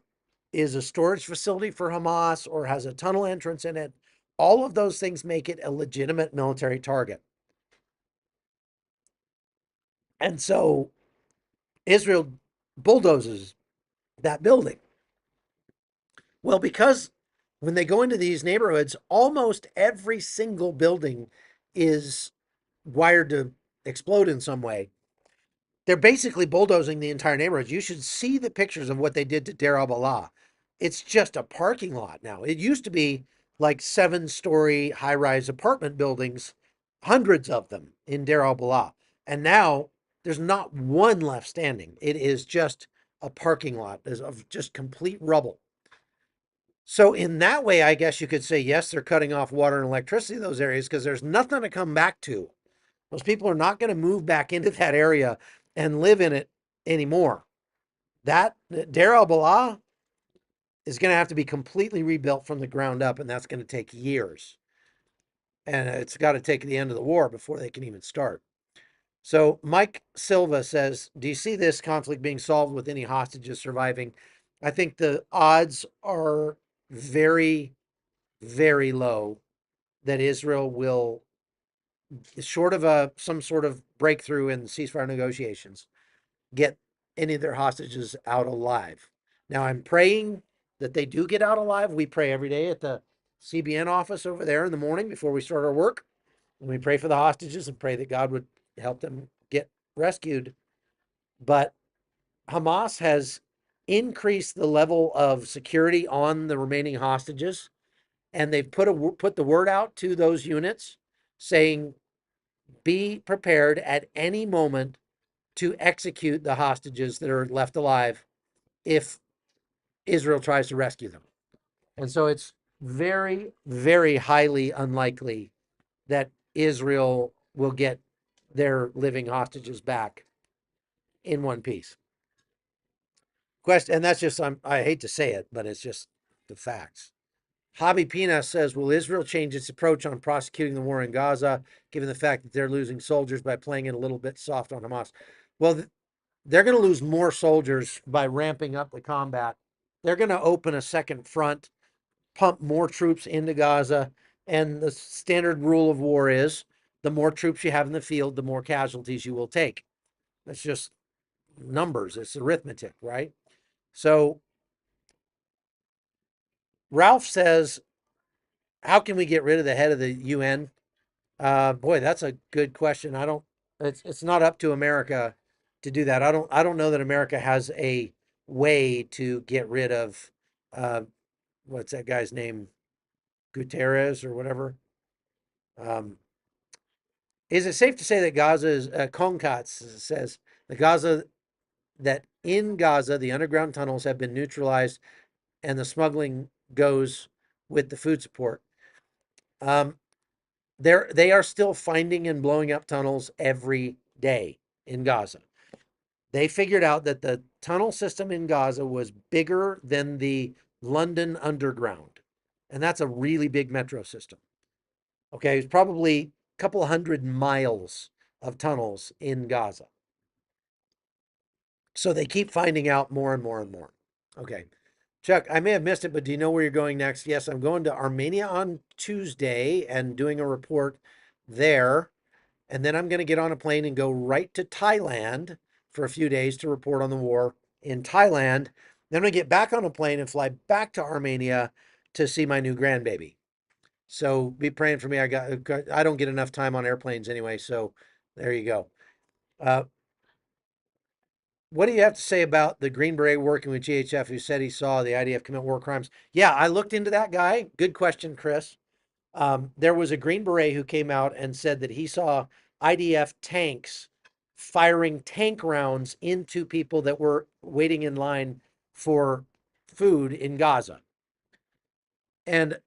is a storage facility for Hamas, or has a tunnel entrance in it, all of those things make it a legitimate military target. And so Israel bulldozes that building. Well, because when they go into these neighborhoods, almost every single building is wired to explode in some way. They're basically bulldozing the entire neighborhood. You should see the pictures of what they did to Deir al-Balah. It's just a parking lot now. It used to be like 7-story high-rise apartment buildings, hundreds of them in Deir al-Balah. And now there's not one left standing. It is just a parking lot of just complete rubble. So in that way, I guess you could say, yes, they're cutting off water and electricity in those areas because there's nothing to come back to. Those people are not going to move back into that area and live in it anymore. That Deir al-Balah is going to have to be completely rebuilt from the ground up, and that's going to take years. And it's got to take the end of the war before they can even start. So Mike Silva says, do you see this conflict being solved with any hostages surviving? I think the odds are very, very low that Israel will, short of some sort of breakthrough in ceasefire negotiations, get any of their hostages out alive. Now, I'm praying that they do get out alive. We pray every day at the CBN office over there in the morning before we start our work. And we pray for the hostages and pray that God would help them get rescued. But Hamas has increased the level of security on the remaining hostages, and they've put the word out to those units saying, be prepared at any moment to execute the hostages that are left alive if Israel tries to rescue them. And so it's very, very highly unlikely that Israel will get their living hostages back in one piece. Question, and that's just, I hate to say it, but it's just the facts. Hobby Pina says, will Israel change its approach on prosecuting the war in Gaza, given the fact that they're losing soldiers by playing it a little bit soft on Hamas? Well, they're going to lose more soldiers by ramping up the combat. They're going to open a second front, pump more troops into Gaza. And the standard rule of war is the more troops you have in the field, the more casualties you will take. That's just numbers, it's arithmetic, right? So Ralph says, how can we get rid of the head of the UN? Boy, that's a good question. I don't. It's not up to America to do that. I don't know that America has a way to get rid of uh, what's that guy's name, Guterres or whatever. Um, is it safe to say that Gaza is Conquest says the Gaza that in Gaza the underground tunnels have been neutralized and the smuggling goes with the food support? Um, they are still finding and blowing up tunnels every day in Gaza. They figured out that the tunnel system in Gaza was bigger than the London Underground. And that's a really big metro system. Okay, it's probably a couple hundred miles of tunnels in Gaza. So they keep finding out more and more and more. Okay. Chuck, I may have missed it, but do you know where you're going next? Yes, I'm going to Armenia on Tuesday and doing a report there. And then I'm going to get on a plane and go right to Thailand for a few days to report on the war in Thailand. Then I get back on a plane and fly back to Armenia to see my new grandbaby. So be praying for me. I don't get enough time on airplanes anyway. So there you go. Uh, what do you have to say about the Green Beret working with GHF who said he saw the IDF commit war crimes? Yeah, I looked into that guy. Good question, Chris. There was a Green Beret who came out and said that he saw IDF tanks firing tank rounds into people that were waiting in line for food in Gaza. And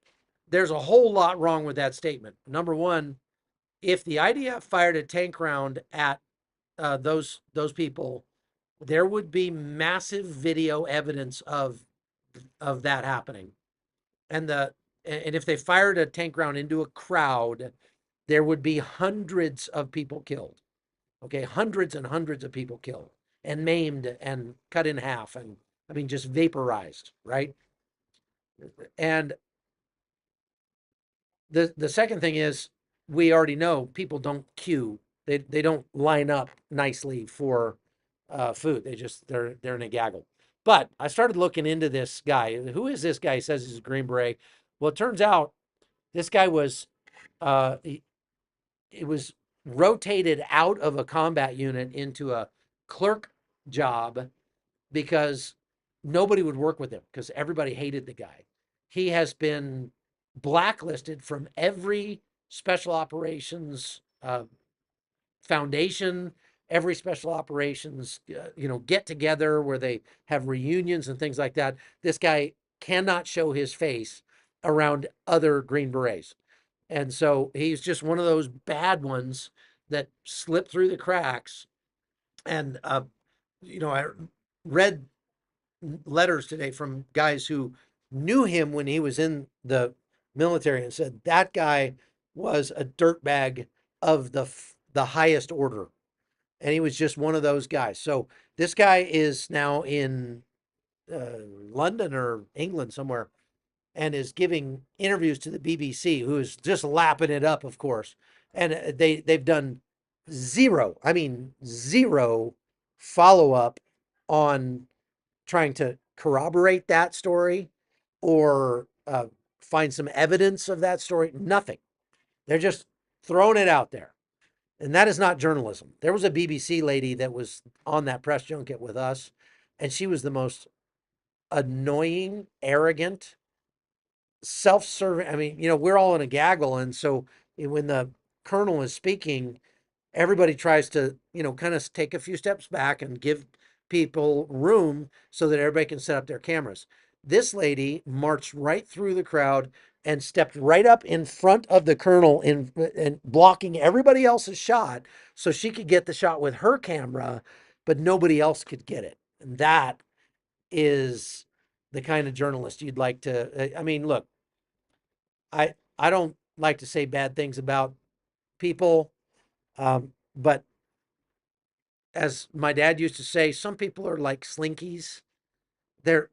there's a whole lot wrong with that statement. Number one, if the IDF fired a tank round at those people, there would be massive video evidence of that happening. And and if they fired a tank round into a crowd, there would be hundreds of people killed. Okay, hundreds and hundreds of people killed and maimed and cut in half, and I mean just vaporized, right? And the second thing is, we already know people don't queue. They don't line up nicely for food. They're in a gaggle. But I started looking into this guy. Who is this guy? He says he's a Green Beret. Well, it turns out this guy was he, it was rotated out of a combat unit into a clerk job because nobody would work with him because everybody hated the guy. He has been blacklisted from every special operations foundation, every special operations get together where they have reunions and things like that. This guy cannot show his face around other Green Berets. And so he's just one of those bad ones that slip through the cracks. And I read letters today from guys who knew him when he was in the military and said that guy was a dirtbag of the highest order, and he was just one of those guys. So this guy is now in London or England somewhere, and is giving interviews to the BBC, who is just lapping it up, of course. And they've done zero, I mean zero follow up on trying to corroborate that story or find some evidence of that story. Nothing. They're just throwing it out there. And that is not journalism. There was a BBC lady that was on that press junket with us, and she was the most annoying, arrogant, self-serving. I mean, we're all in a gaggle. And so when the colonel is speaking, everybody tries to, kind of take a few steps back and give people room so that everybody can set up their cameras. This lady marched right through the crowd and stepped right up in front of the colonel and blocking everybody else's shot so she could get the shot with her camera, but nobody else could get it. And that is the kind of journalist you'd like to. I mean, look, I don't like to say bad things about people, but as my dad used to say, some people are like slinkies. They're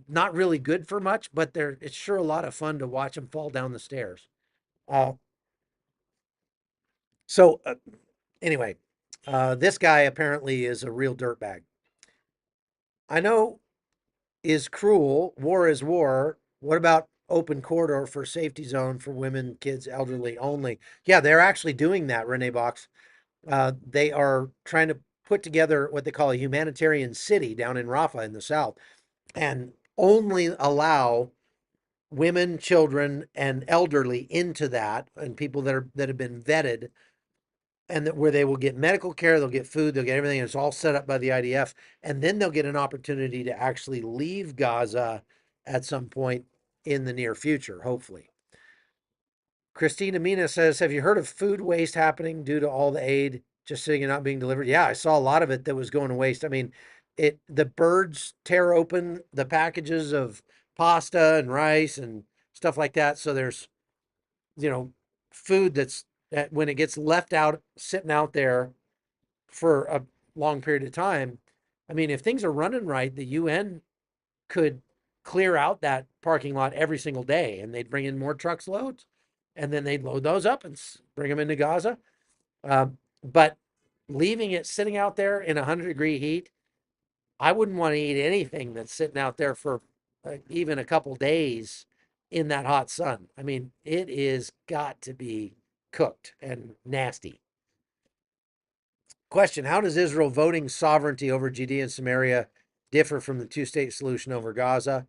not really good for much, but it's sure a lot of fun to watch them fall down the stairs. Uh, so anyway, this guy apparently is a real dirtbag. I know is cruel. War is war. What about open corridor for safety zone for women, kids, elderly only? Yeah, they're actually doing that, Renee Box. They are trying to put together what they call a humanitarian city down in Rafah in the south and only allow women, children, and elderly into that, and people that have been vetted, and that where they will get medical care, they'll get food, they'll get everything. And it's all set up by the IDF, and then they'll get an opportunity to actually leave Gaza at some point in the near future, hopefully. Christina Mina says, have you heard of food waste happening due to all the aid just sitting and not being delivered? Yeah, I saw a lot of it that was going to waste. I mean, the birds tear open the packages of pasta and rice and stuff like that. So there's, food that when it gets left out, sitting out there for a long period of time. I mean, if things are running right, the UN could clear out that parking lot every single day, and they'd bring in more trucks loads, and then they'd load those up and bring them into Gaza. But leaving it sitting out there in 100-degree heat, I wouldn't want to eat anything that's sitting out there for even a couple days in that hot sun. I mean, it is got to be cooked and nasty. Question: how does Israel voting sovereignty over Judea and Samaria differ from the two-state solution over Gaza?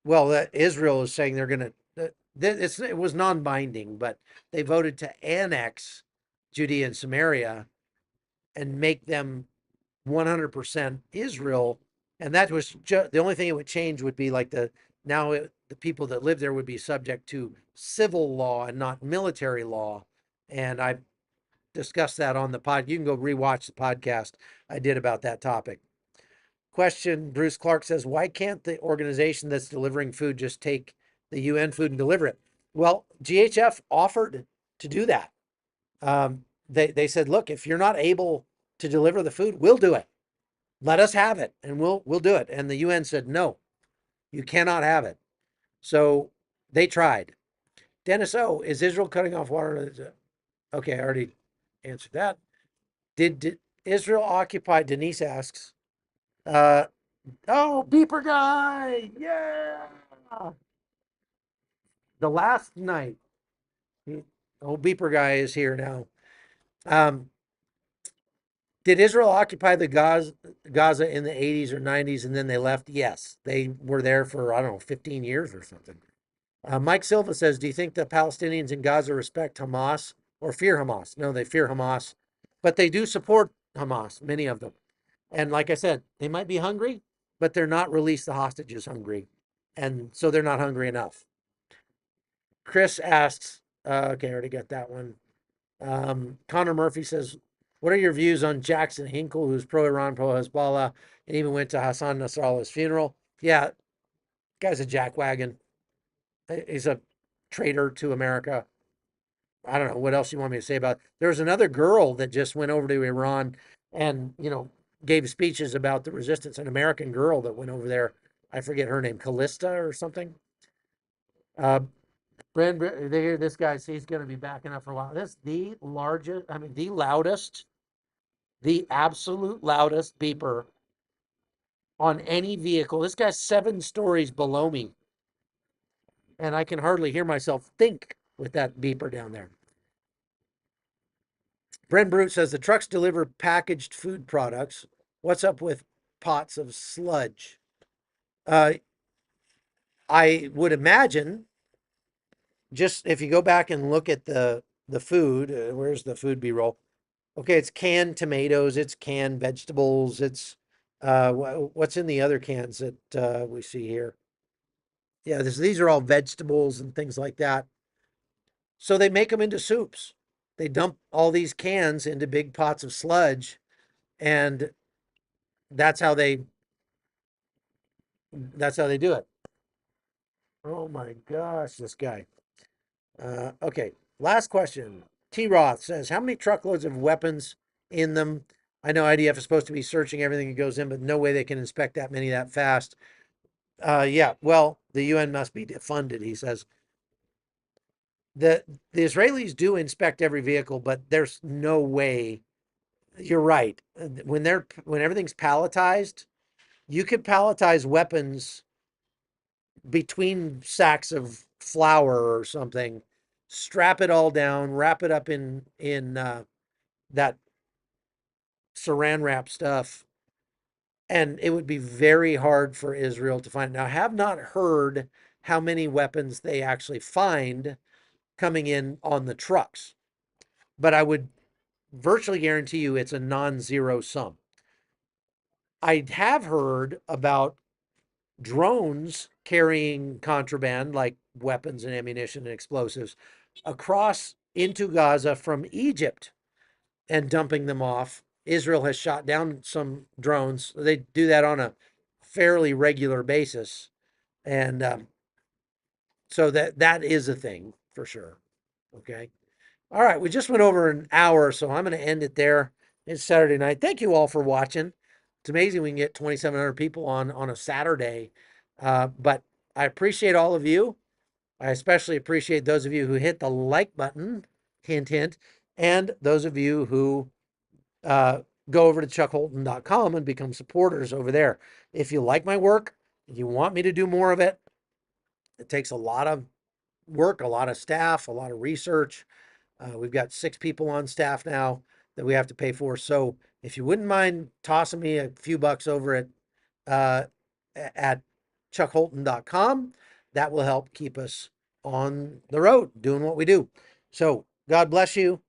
Well, that Israel is saying they're going to. It was non-binding, but they voted to annex Judea and Samaria and make them 100% Israel. And that was the only thing it would change would be like the people that live there would be subject to civil law and not military law. And I discussed that on the pod. You can go rewatch the podcast I did about that topic. Question: Bruce Clark says, why can't the organization that's delivering food just take the UN food and deliver it. Well, GHF offered to do that. They said, look, if you're not able to deliver the food, we'll do it. Let us have it, and we'll do it. And the UN said, no, you cannot have it. So they tried. Dennis O, is Israel cutting off water? Okay, I already answered that. Did Israel occupy? Denise asks. Oh, beeper guy, yeah. The last night, oh, beeper guy is here now. Um, did Israel occupy the Gaza in the 80s or 90s and then they left? Yes, they were there for, I don't know, 15 years or something. Mike Silva says, do you think the Palestinians in Gaza respect Hamas or fear Hamas? No, they fear Hamas, but they do support Hamas, many of them. And like I said, they might be hungry, but they're not release the hostages hungry. And so they're not hungry enough. Chris asks, okay, I already got that one. Connor Murphy says, what are your views on Jackson Hinkle, who's pro-Iran, pro-Hezbollah, and even went to Hassan Nasrallah's funeral? Yeah, guy's a jackwagon. He's a traitor to America. I don't know what else you want me to say about it. There's another girl that just went over to Iran and, gave speeches about the resistance, an American girl that went over there. I forget her name, Callista or something. This guy, he's going to be backing up for a while. This is the largest, the loudest, the absolute loudest beeper on any vehicle. This guy's 7 stories below me. And I can hardly hear myself think with that beeper down there. Brent Brute says the trucks deliver packaged food products. What's up with pots of sludge? I would imagine, just if you go back and look at the food, where's the food B-roll? Okay, it's canned tomatoes, it's canned vegetables, it's what's in the other cans that we see here? Yeah, these are all vegetables and things like that. So they make them into soups. They dump all these cans into big pots of sludge, and that's how they do it. Oh my gosh, this guy. Okay, last question. T. Roth says, how many truckloads of weapons in them? I know IDF is supposed to be searching everything that goes in, but no way they can inspect that many that fast. Yeah, well, the UN must be defunded, he says. The Israelis do inspect every vehicle, but there's no way. You're right. When everything's palletized, you could palletize weapons between sacks of flour or something, strap it all down, wrap it up in that saran wrap stuff, and it would be very hard for Israel to find. Now, I have not heard how many weapons they actually find coming in on the trucks, but I would virtually guarantee you it's a non-zero sum. I have heard about drones carrying contraband like weapons and ammunition and explosives across into Gaza from Egypt and dumping them off. Israel has shot down some drones. They do that on a fairly regular basis. And so that is a thing for sure. Okay. All right. We just went over an hour, so I'm going to end it there. It's Saturday night. Thank you all for watching. It's amazing we can get 2,700 people on a Saturday. But I appreciate all of you. I especially appreciate those of you who hit the like button, hint, hint, and those of you who go over to chuckholton.com and become supporters over there. If you like my work, if you want me to do more of it, it takes a lot of work, a lot of staff, a lot of research. We've got 6 people on staff now that we have to pay for. So if you wouldn't mind tossing me a few bucks over uh, at chuckholton.com, that will help keep us on the road doing what we do. So God bless you.